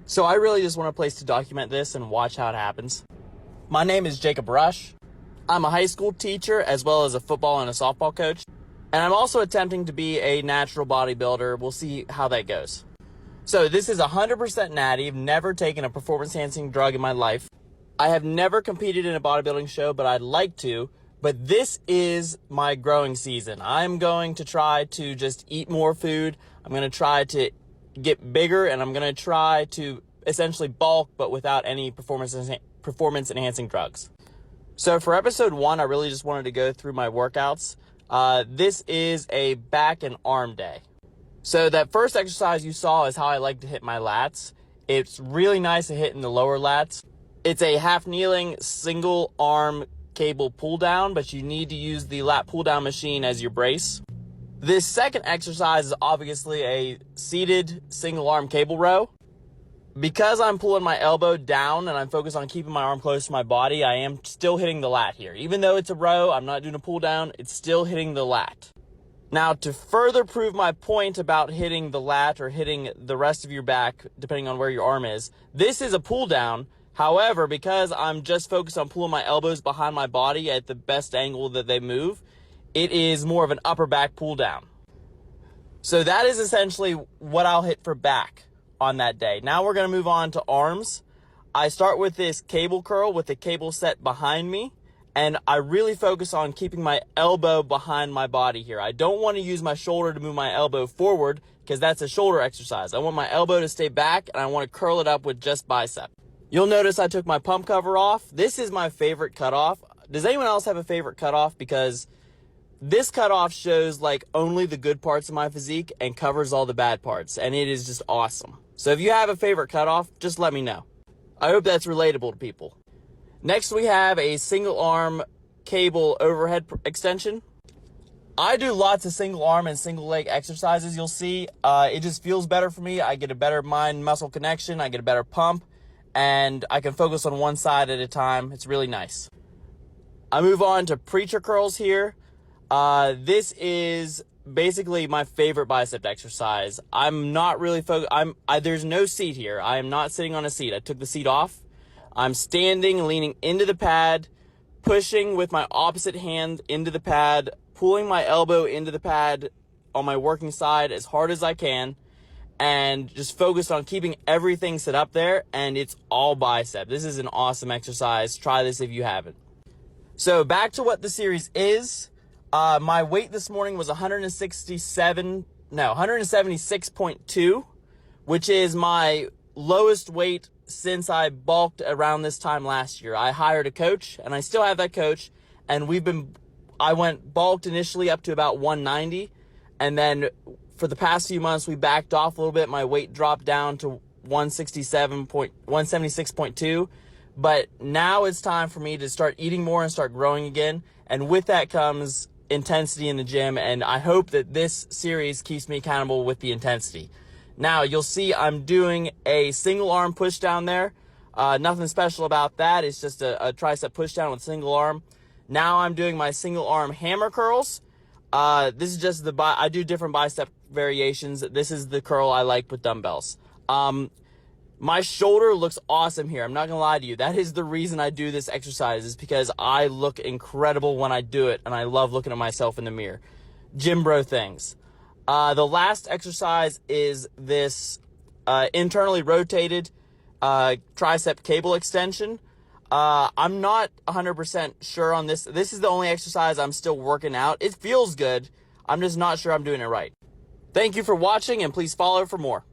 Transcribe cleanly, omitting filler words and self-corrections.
So I really just want a place to document this and watch how it happens. My name is Jacob Rush. I'm a high school teacher as well as a football and a softball coach. And I'm also attempting to be a natural bodybuilder. We'll see how that goes. So this is 100% natty. I've never taken a performance-enhancing drug in my life. I have never competed in a bodybuilding show, but I'd like to. But this is my growing season. I'm going to try to just eat more food. I'm going to try to get bigger, and I'm going to try to essentially bulk, but without any performance-enhancing drugs. So for episode 1, I really just wanted to go through my workouts. This is a back and arm day. So that first exercise you saw is how I like to hit my lats. It's really nice to hit in the lower lats. It's a half kneeling single arm cable pull down, but you need to use the lat pull down machine as your brace. This second exercise is obviously a seated single arm cable row. Because I'm pulling my elbow down and I'm focused on keeping my arm close to my body, I am still hitting the lat here. Even though it's a row, I'm not doing a pull down, it's still hitting the lat. Now, to further prove my point about hitting the lat or hitting the rest of your back, depending on where your arm is, this is a pull down. However, because I'm just focused on pulling my elbows behind my body at the best angle that they move, it is more of an upper back pull down. So that is essentially what I'll hit for back on that day. Now we're going to move on to arms. I start with this cable curl with the cable set behind me, and I really focus on keeping my elbow behind my body here. I don't want to use my shoulder to move my elbow forward because that's a shoulder exercise. I want my elbow to stay back, and I want to curl it up with just bicep. You'll notice I took my pump cover off. This is my favorite cutoff. Does anyone else have a favorite cutoff? Because this cutoff shows like only the good parts of my physique and covers all the bad parts, and it is just awesome. So if you have a favorite cutoff, just let me know. I hope that's relatable to people. Next, we have a single arm cable overhead extension. I do lots of single arm and single leg exercises. You'll see it just feels better for me. I get a better mind muscle connection. I get a better pump, and I can focus on one side at a time. It's really nice. I move on to preacher curls here. This is basically my favorite bicep exercise. I'm not really there's no seat here. I am not sitting on a seat. I took the seat off. I'm standing, leaning into the pad, pushing with my opposite hand into the pad, pulling my elbow into the pad on my working side as hard as I can, and just focused on keeping everything set up there, and it's all bicep. This is an awesome exercise. Try this if you haven't. So back to what the series is. My weight this morning was 176.2, which is my lowest weight since I bulked around this time last year. I hired a coach, and I still have that coach, and I went bulked initially up to about 190, and then for the past few months, we backed off a little bit. My weight dropped down to 176.2, but now it's time for me to start eating more and start growing again, and with that comes intensity in the gym, and I hope that this series keeps me accountable with the intensity. Now, you'll see I'm doing a single arm push down there. Nothing special about that. It's just a tricep push down with single arm. Now I'm doing my single arm hammer curls. This is just I do different bicep variations. This is the curl I like with dumbbells. My shoulder looks awesome here. I'm not gonna lie to you. That is the reason I do this exercise, is because I look incredible when I do it, and I love looking at myself in the mirror. Gym bro things. The last exercise is this internally rotated tricep cable extension. I'm not 100% sure on this. This is the only exercise I'm still working out. It feels good. I'm just not sure I'm doing it right. Thank you for watching, and please follow for more.